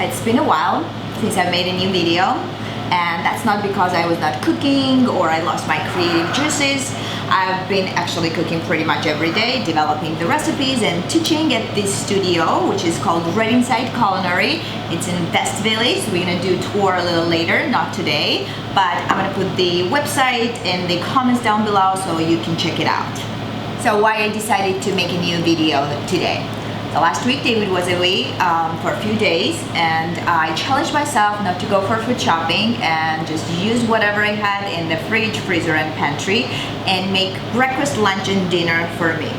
It's been a while since I made a new video, and that's not because I was not cooking or I lost my creative juices. I've been actually cooking pretty much every day, developing the recipes and teaching at this studio, which is called Red Inside Culinary. It's in West Village. We're gonna do a tour a little later, not today, but I'm gonna put the website in the comments down below so you can check it out. So why I decided to make a new video today. So last week David was away for a few days, and I challenged myself not to go for food shopping and just use whatever I had in the fridge, freezer and pantry and make breakfast, lunch and dinner for me.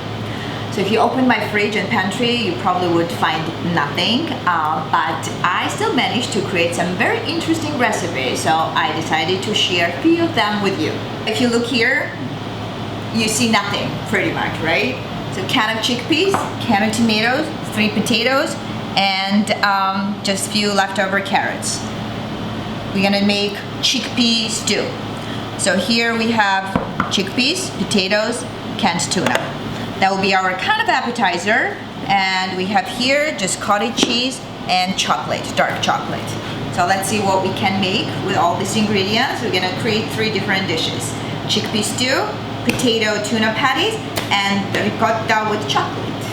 So if you open my fridge and pantry, you probably would find nothing, but I still managed to create some very interesting recipes, so I decided to share a few of them with you. If you look here, you see nothing pretty much, right? So can of chickpeas, can of tomatoes, 3 potatoes, and just a few leftover carrots. We're gonna make chickpea stew. So here we have chickpeas, potatoes, canned tuna. That will be our kind of appetizer. And we have here just cottage cheese and chocolate, dark chocolate. So let's see what we can make with all these ingredients. We're gonna create 3 different dishes. Chickpea stew, potato tuna patties, and ricotta with chocolate.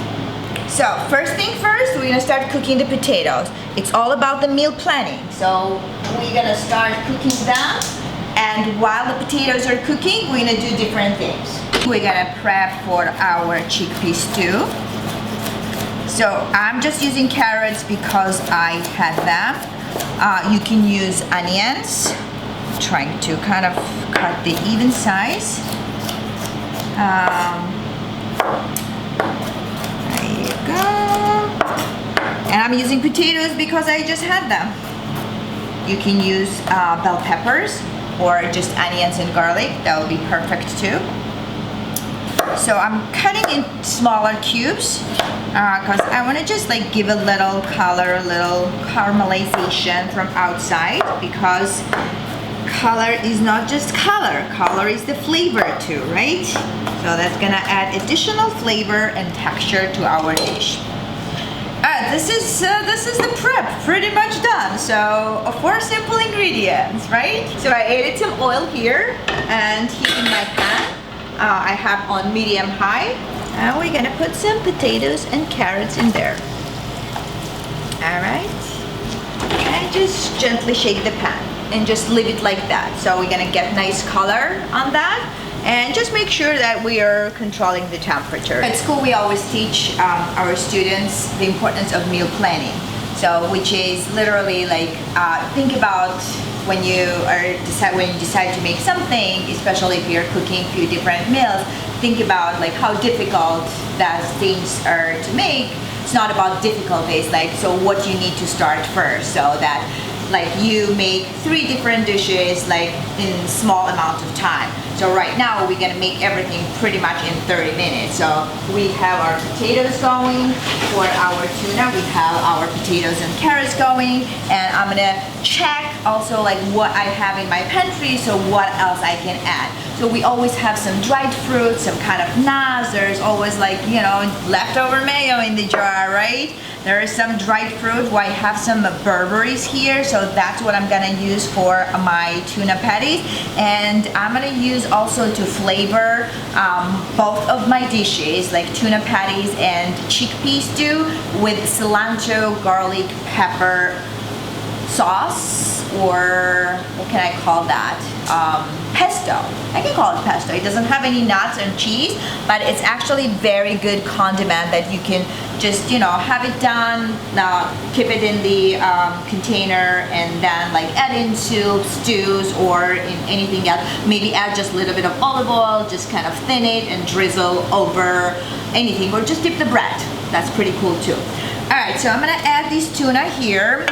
So first thing first, we're gonna start cooking the potatoes. It's all about the meal planning. So we're gonna start cooking them, and while the potatoes are cooking, we're gonna do different things. We're gonna prep for our chickpea stew. So I'm just using carrots because I had them. You can use onions. Trying to kind of cut the even size. There you go. And I'm using potatoes because I just had them. You can use bell peppers or just onions and garlic. That will be perfect too. So I'm cutting in smaller cubes because I want to just like give a little color, a little caramelization from outside, because color is not just color, color is the flavor too, right? So that's gonna add additional flavor and texture to our dish. This is the prep pretty much done. So 4 simple ingredients, right? So I added some oil here and heating my pan. I have on medium high. And we're gonna put some potatoes and carrots in there. All right, and just gently shake the pan and just leave it like that. So we're gonna get nice color on that, and just make sure that we are controlling the temperature. At school we always teach our students the importance of meal planning. So which is literally like think about when you decide to make something, especially if you're cooking a few different meals, think about like how difficult those things are to make. It's not about difficulties, like so what you need to start first, so that like you make 3 different dishes like in small amount of time. So right now we're gonna make everything pretty much in 30 minutes. So we have our potatoes going for our tuna, we have our potatoes and carrots going, and I'm gonna check also like what I have in my pantry, so what else I can add. So we always have some dried fruit, some kind of nuts, there's always like, you know, leftover mayo in the jar, right? There is some dried fruit. I have some berberries here, so that's what I'm gonna use for my tuna patties. And I'm gonna use also to flavor both of my dishes, like tuna patties and chickpea stew, with cilantro, garlic, pepper sauce, or what can I call that? Pesto. I can call it pesto. It doesn't have any nuts and cheese, but it's actually very good condiment that you can just, you know, have it done, keep it in the container, and then like add in soup, stews, or in anything else. Maybe add just a little bit of olive oil, just kind of thin it and drizzle over anything, or just dip the bread. That's pretty cool too. All right, so I'm gonna add this tuna here.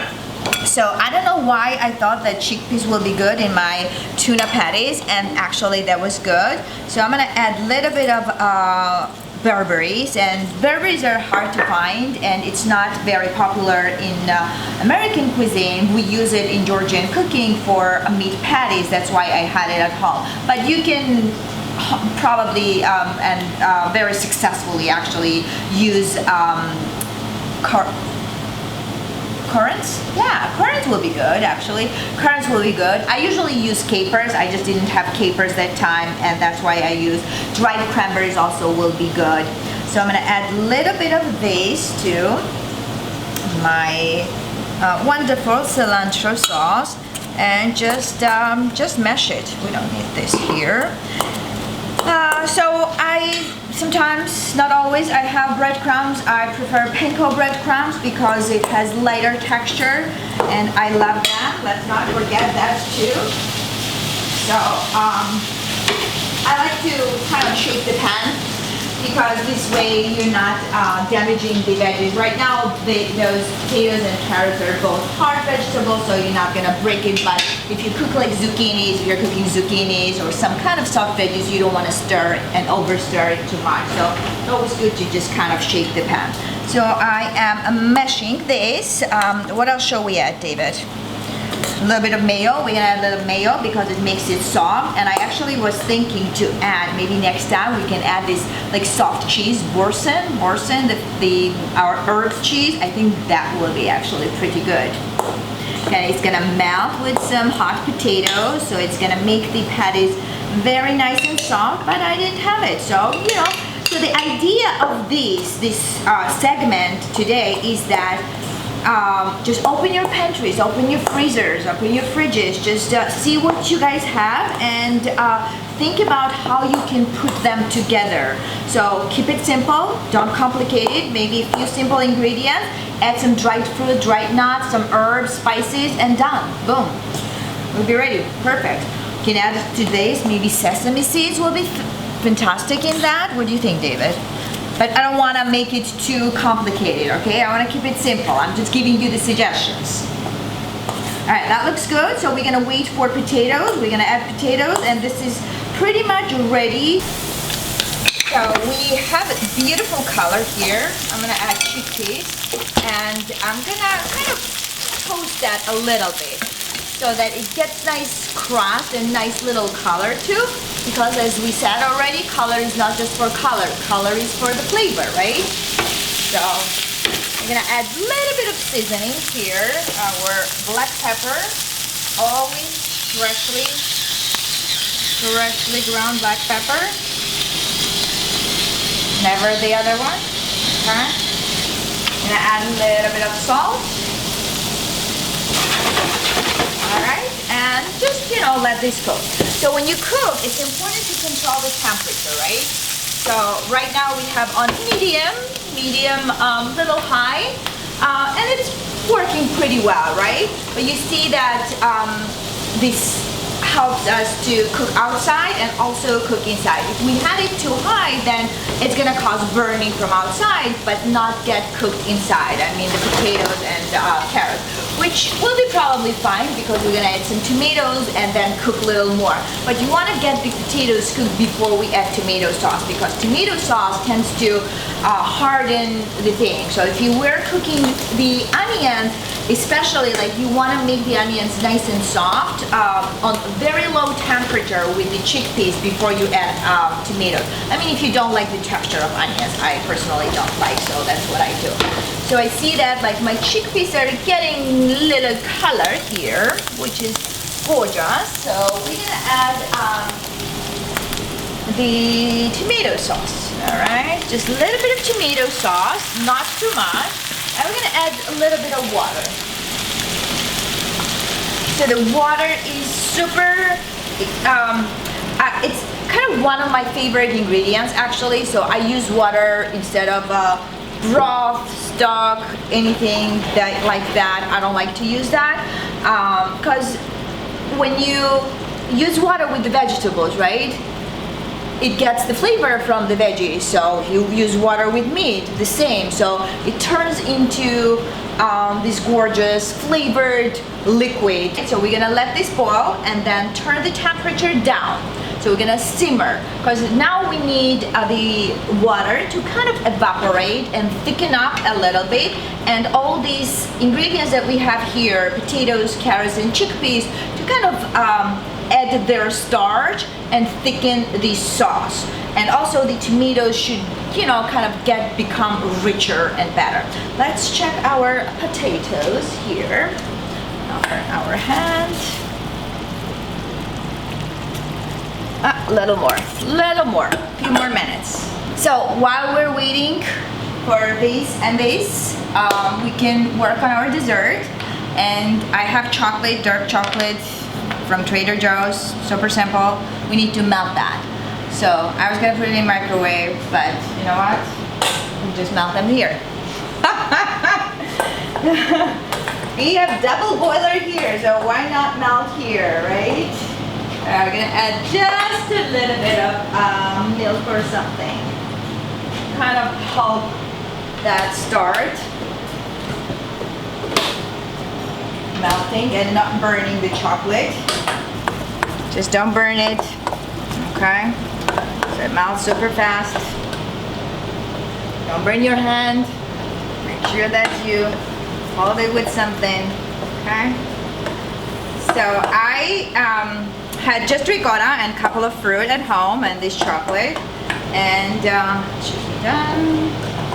So I don't know why I thought that chickpeas will be good in my tuna patties, and actually that was good. So I'm gonna add a little bit of berberries, and berberries are hard to find and it's not very popular in American cuisine. We use it in Georgian cooking for meat patties, that's why I had it at home. But you can probably and very successfully actually use currants? Yeah, currants will be good actually. Currants will be good. I usually use capers. I just didn't have capers that time, and that's why I use dried cranberries also will be good. So I'm gonna add a little bit of this to my wonderful cilantro sauce and just mash it. We don't need this here. So I sometimes, not always, I have breadcrumbs. I prefer panko breadcrumbs because it has lighter texture and I love that. Let's not forget that too. So I like to kind of shake the pan because this way you're not damaging the veggies. Right now those potatoes and carrots are both hard vegetables, so you're not gonna break it, but if you cook like zucchinis, if you're cooking zucchinis or some kind of soft veggies, you don't want to stir and over stir it too much. So it's always good to just kind of shake the pan. So I am mashing this. What else shall we add, David? A little bit of mayo. We're gonna add a little mayo because it makes it soft. And I actually was thinking to add, maybe next time we can add this like soft cheese, boursin, our herb cheese. I think that will be actually pretty good. Okay, it's gonna melt with some hot potatoes, so it's gonna make the patties very nice and soft. But I didn't have it, so you know. So the idea of this segment today is that. Just open your pantries, open your freezers, open your fridges, just see what you guys have and think about how you can put them together. So keep it simple, don't complicate it, maybe a few simple ingredients, add some dried fruit, dried nuts, some herbs, spices, and done. Boom. We'll be ready. Perfect. You can add to this, maybe sesame seeds will be fantastic in that. What do you think, David? But I don't want to make it too complicated, okay? I want to keep it simple. I'm just giving you the suggestions. All right, that looks good. So we're gonna wait for potatoes. We're gonna add potatoes, and this is pretty much ready. So we have a beautiful color here. I'm gonna add chickpeas, and I'm gonna kind of toast that a little bit so that it gets nice crust and nice little color too. Because as we said already, color is not just for color. Color is for the flavor, right? So I'm gonna add a little bit of seasoning here. Our black pepper, always freshly ground black pepper. Never the other one. Okay. I'm gonna add a little bit of salt. All right, and just, you know, let this cook. So when you cook, it's important to control the temperature, right? So right now we have on medium, little high, and it's working pretty well, right? But you see that this helps us to cook outside and also cook inside. If we had it too high, then it's gonna cause burning from outside, but not get cooked inside. I mean the potatoes and carrots, which will be probably fine because we're gonna add some tomatoes and then cook a little more. But you wanna get the potatoes cooked before we add tomato sauce because tomato sauce tends to harden the thing. So if you were cooking the onions, especially like you want to make the onions nice and soft on very low temperature with the chickpeas before you add tomatoes. I mean, if you don't like the texture of onions, I personally don't like, so that's what I do. So I see that like my chickpeas are getting a little color here, which is gorgeous. So we're gonna add the tomato sauce. All right, just a little bit of tomato sauce, not too much. And we're gonna add a little bit of water. So the water is super, it's kind of one of my favorite ingredients actually. So I use water instead of broth, stock, anything that like that. I don't like to use that because when you use water with the vegetables, right? It gets the flavor from the veggies. So if you use water with meat, the same. So it turns into this gorgeous flavored liquid. So we're gonna let this boil and then turn the temperature down. So we're gonna simmer because now we need the water to kind of evaporate and thicken up a little bit, and all these ingredients that we have here, potatoes, carrots, and chickpeas, to kind of add their starch and thicken the sauce. And also the tomatoes should you know, kind of become richer and better. Let's check our potatoes here. Our hand. A little more, a few more minutes. So while we're waiting for this and this, we can work on our dessert. And I have chocolate, dark chocolate from Trader Joe's, super simple. We need to melt that. So I was gonna put it in the microwave, but you know what? We just melt them here. We have double boiler here, so why not melt here, right? We're gonna add just a little bit of milk or something. Kind of help that start melting and not burning the chocolate. Just don't burn it, okay? So it melts super fast. Don't burn your hand. Make sure that you hold it with something, okay? So I had just ricotta and a couple of fruit at home and this chocolate, and it should be done.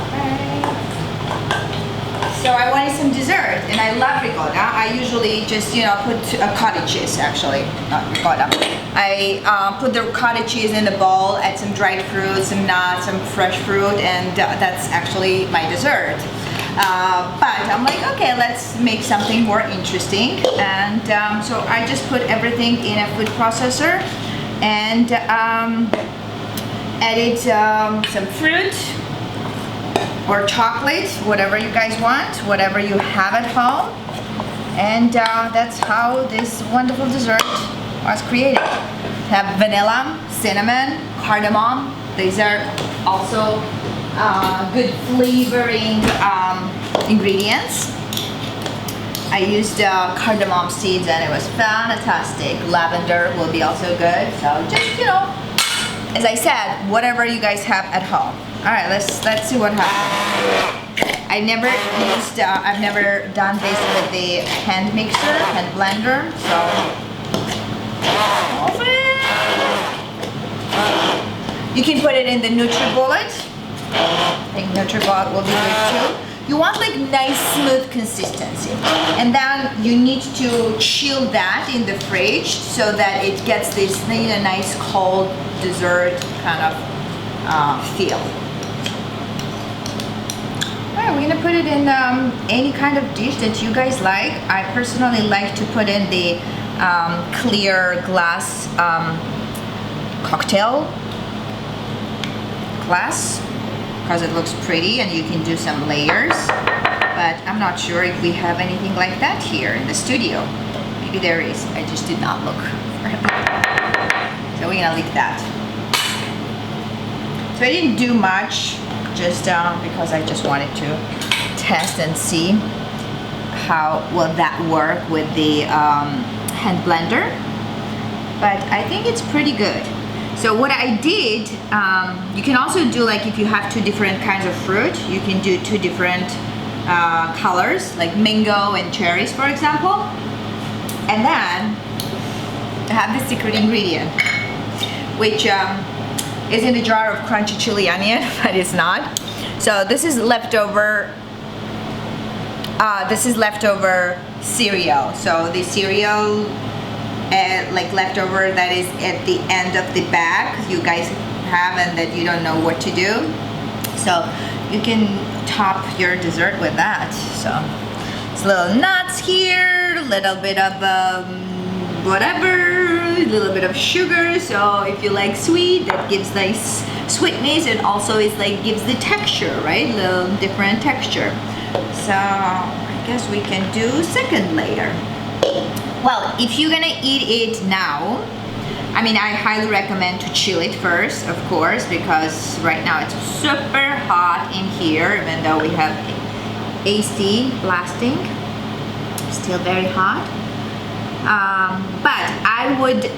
Okay. So I wanted some dessert, and I love ricotta. I usually just, you know, put cottage cheese, actually, not ricotta. I put the cottage cheese in the bowl, add some dried fruit, some nuts, some fresh fruit, and that's actually my dessert. But I'm like, okay, let's make something more interesting. And so I just put everything in a food processor and added some fruit or chocolate, whatever you guys want, whatever you have at home. And that's how this wonderful dessert was created. Have vanilla, cinnamon, cardamom. These are also good flavoring ingredients. I used cardamom seeds and it was fantastic. Lavender will be also good. So just, you know, as I said, whatever you guys have at home. All right, let's see what happens. I've never done this with the hand mixer, hand blender, so you can put it in the NutriBullet. I think NutriBullet will be good too. You want like nice smooth consistency, and then you need to chill that in the fridge so that it gets this, you know, nice cold dessert kind of feel. Alright, we're gonna put it in any kind of dish that you guys like. I personally like to put in the clear glass cocktail glass, because it looks pretty and you can do some layers, but I'm not sure if we have anything like that here in the studio. Maybe there is, I just did not look for it. So we're gonna leave that. So I didn't do much, just because I just wanted to test and see how will that work with the hand blender, but I think it's pretty good. So what I did, you can also do, like if you have two different kinds of fruit, you can do two different colors, like mango and cherries, for example. And then I have the secret ingredient, which is in a jar of crunchy chili onion, but it's not. So this is leftover. This is leftover cereal. So the cereal, like leftover that is at the end of the bag you guys have and that you don't know what to do. So you can top your dessert with that. So it's little nuts here, a little bit of whatever, a little bit of sugar. So if you like sweet, that gives nice sweetness, and also it's like gives the texture, right? A little different texture. So I guess we can do second layer. Well, if you're gonna eat it now, I mean, I highly recommend to chill it first, of course, because right now it's super hot in here, even though we have AC blasting, still very hot. But I would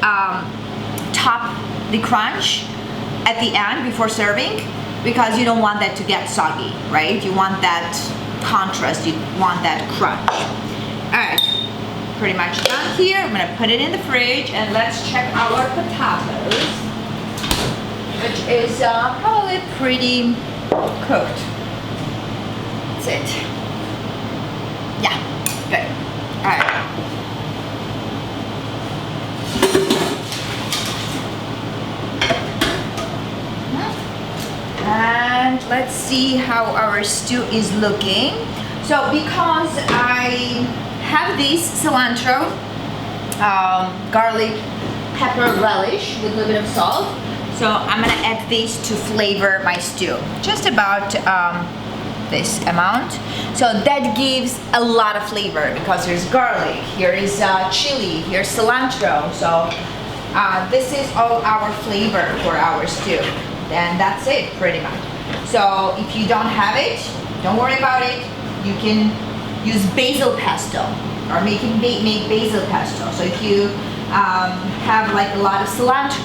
top the crunch at the end before serving, because you don't want that to get soggy, right? You want that contrast, you want that crunch. All right. Pretty much done here. I'm gonna put it in the fridge and let's check our potatoes. cabbage is probably pretty cooked. That's it. Yeah, good. All right. And let's see how our stew is looking. So because I have this cilantro, garlic, pepper, relish with a little bit of salt, so I'm gonna add this to flavor my stew. Just about this amount. So that gives a lot of flavor because there's garlic, here is chili, here's cilantro. So this is all our flavor for our stew. And that's it pretty much. So if you don't have it, don't worry about it. You can use basil pesto or make basil pesto. So if you have like a lot of cilantro,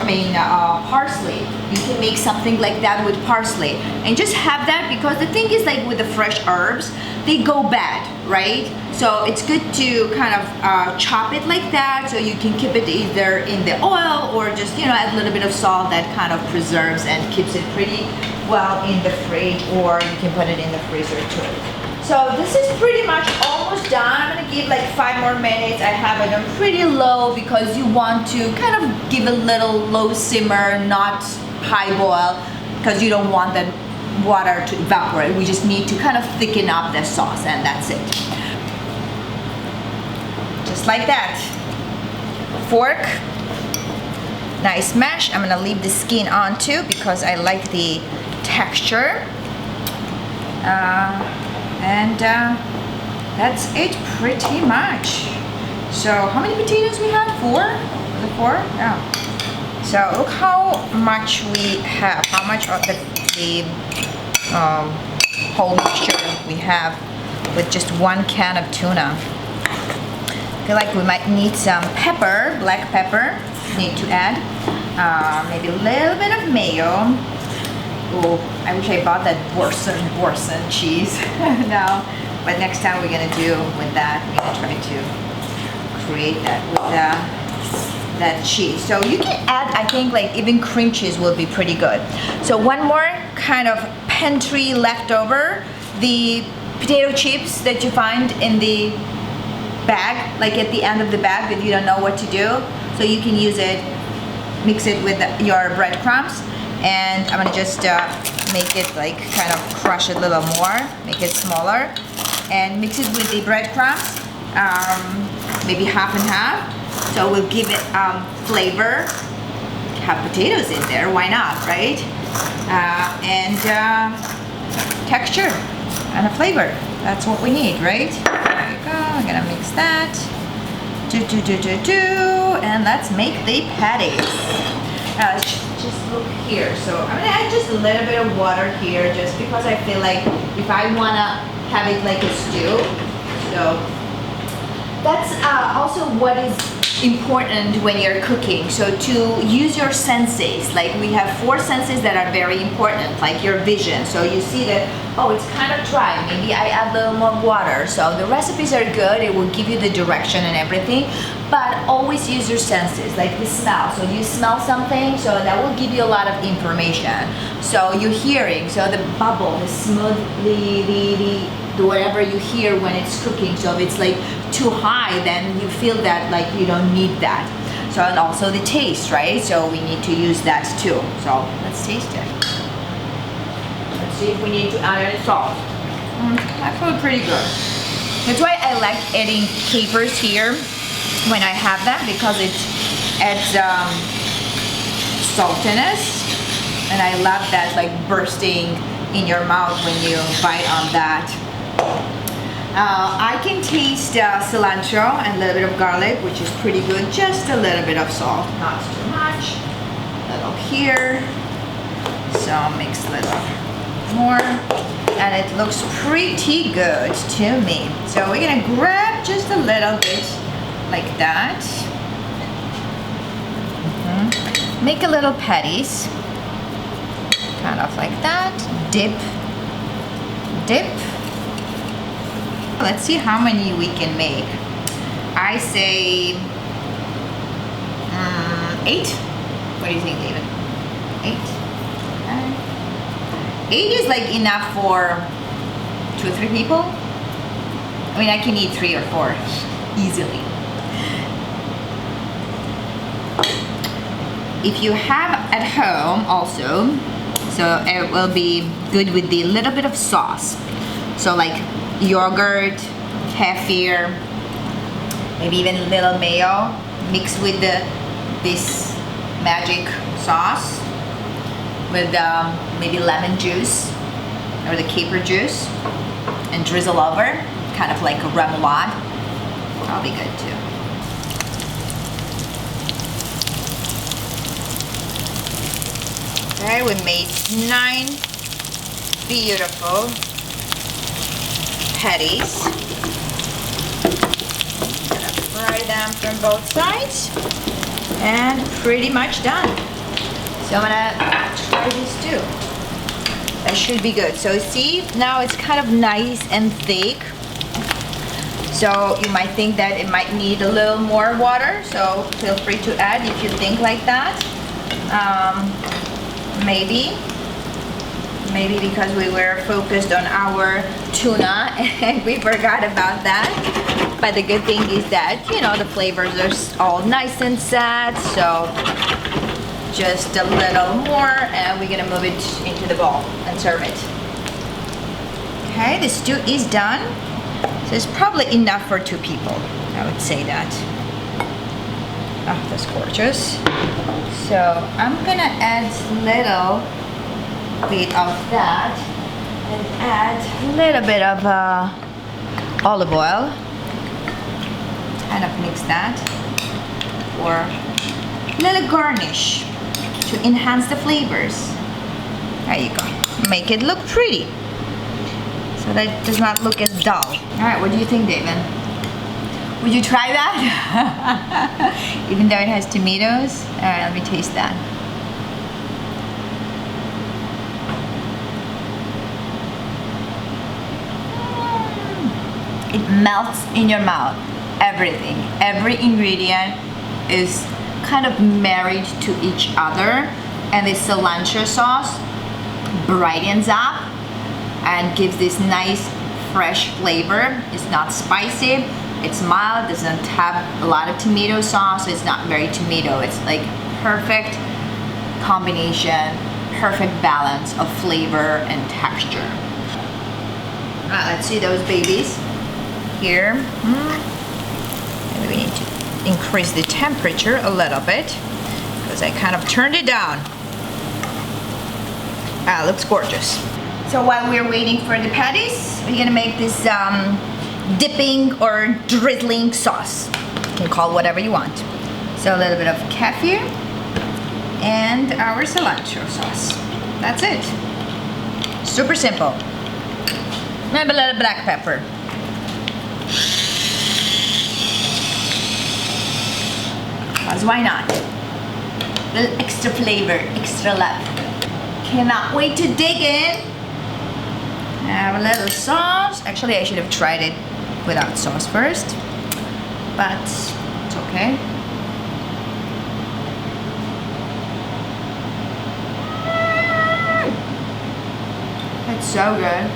parsley, you can make something like that with parsley and just have that, because the thing is, like with the fresh herbs, they go bad, right? So it's good to kind of chop it like that, so you can keep it either in the oil or just, you know, add a little bit of salt that kind of preserves and keeps it pretty well in the fridge, or you can put it in the freezer too. So this is pretty much almost done. I'm gonna give like 5 more minutes. I have it on pretty low because you want to kind of give a little low simmer, not high boil, because you don't want that water to evaporate. We just need to kind of thicken up the sauce, and that's it. Just like that. Fork, nice mash. I'm gonna leave the skin on too because I like the texture. And that's it pretty much. So how many potatoes we have? 4? Was it 4? Yeah. So look how much we have, how much of the whole mixture we have with just 1 can of tuna. I feel like we might need some pepper, black pepper, need to add. Maybe a little bit of mayo. Oh, I wish I bought that Borson cheese now. But next time we're gonna do with that, we're gonna try to create that with that cheese. So you can add, I think, like even cream cheese will be pretty good. So one more kind of pantry leftover, the potato chips that you find in the bag, like at the end of the bag that you don't know what to do. So you can use it, mix it with your breadcrumbs. And I'm gonna just make it like kind of crush it a little more, make it smaller, and mix it with the breadcrumbs, maybe half and half. So we'll give it flavor. Have potatoes in there, why not, right? And texture and a flavor. That's what we need, right? There you go. I'm gonna mix that. And let's make the patties. Just look here. So I'm gonna add just a little bit of water here, just because I feel like if I wanna have it like a stew. So that's also what is important when you're cooking. So to use your senses, like we have 4 senses that are very important, like your vision. So you see that, oh, it's kind of dry, maybe I add a little more water. So the recipes are good, it will give you the direction and everything, but always use your senses, like the smell. So you smell something, so that will give you a lot of information. So you're hearing, so the bubble, the smooth, the whatever you hear when it's cooking. So if it's like too high, then you feel that like you don't need that. So, and also the taste, right? So we need to use that too. So let's taste it. Let's see if we need to add any salt. I feel pretty good. That's why I like adding capers here when I have them, because it adds saltiness, and I love that, like bursting in your mouth when you bite on that. I can taste cilantro and a little bit of garlic, which is pretty good. Just a little bit of salt, not too much. A little here. So mix a little more. And it looks pretty good to me. So we're gonna grab just a little bit like that. Make a little patties. Kind of like that. Dip. Dip. Let's see how many we can make. I say 8. What do you think, David? 8? 8 is like enough for 2 or 3 people. I mean, I can eat 3 or 4 easily. If you have at home also, so it will be good with the little bit of sauce. So like yogurt, kefir, maybe even a little mayo mixed with this magic sauce with maybe lemon juice or the caper juice and drizzle over, kind of like a remoulade. That'll be good too. Okay, we made 9 beautiful patties. I'm gonna fry them from both sides and pretty much done. So I'm gonna try this too. That should be good. So see, now it's kind of nice and thick. So you might think that it might need a little more water, so feel free to add if you think like that. Maybe because we were focused on our tuna and we forgot about that. But the good thing is that, you know, the flavors are all nice and set, so just a little more and we're gonna move it into the bowl and serve it. Okay, the stew is done. So it's probably enough for 2 people, I would say that. Oh, that's gorgeous. So I'm gonna add a little bit of that and add a little bit of olive oil. Kind of mix that for a little garnish to enhance the flavors. There you go. Make it look pretty so that it does not look as dull. All right, what do you think, David? Would you try that? Even though it has tomatoes? All right, let me taste that. It melts in your mouth. Everything, every ingredient is kind of married to each other, and the cilantro sauce brightens up and gives this nice fresh flavor. It's not spicy, it's mild, doesn't have a lot of tomato sauce, it's not very tomato. It's like perfect combination, perfect balance of flavor and texture. Let's see those babies here. Maybe we need to increase the temperature a little bit because I kind of turned it down. Looks gorgeous. So while we're waiting for the patties, we're gonna make this dipping or drizzling sauce. You can call it whatever you want. So a little bit of kefir and our cilantro sauce. That's it. Super simple. Maybe a little black pepper. Because why not? A little extra flavor, extra love. Cannot wait to dig in. Have a little sauce. Actually, I should have tried it without sauce first, but it's okay. It's so good.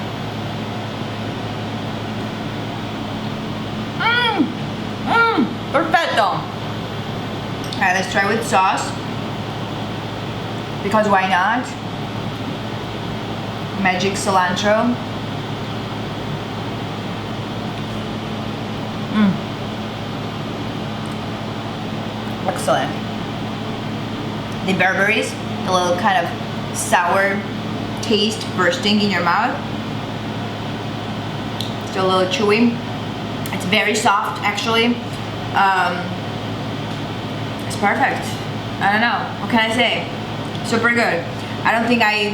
Perfecto. Alright, let's try with sauce. Because why not? Magic cilantro. Excellent. The berberries, a little kind of sour taste bursting in your mouth. Still a little chewy. It's very soft, actually. It's perfect. I don't know. What can I say? Super good. I don't think I,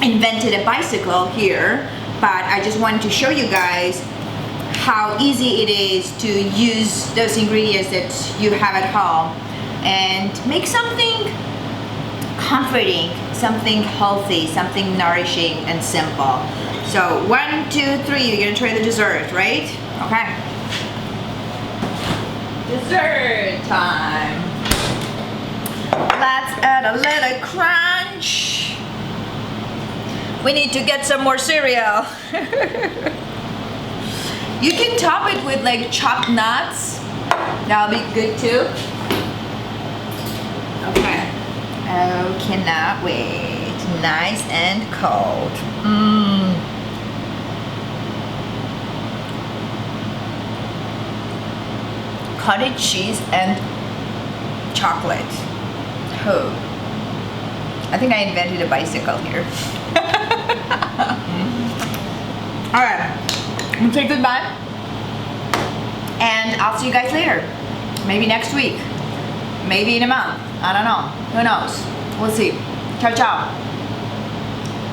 invented a bicycle here, but I just wanted to show you guys how easy it is to use those ingredients that you have at home and make something comforting, something healthy, something nourishing and simple. So 1, 2, 3, you're gonna try the dessert, right? Okay. Dessert time. Let's add a little crunch. lunch. We need to get some more cereal. You can top it with like chopped nuts. That'll be good too. Okay. Oh, cannot wait. Nice and cold. Cottage cheese and chocolate. Oh. I think I invented a bicycle here. Alright. I'm gonna say goodbye. And I'll see you guys later. Maybe next week. Maybe in a month. I don't know. Who knows? We'll see. Ciao, ciao.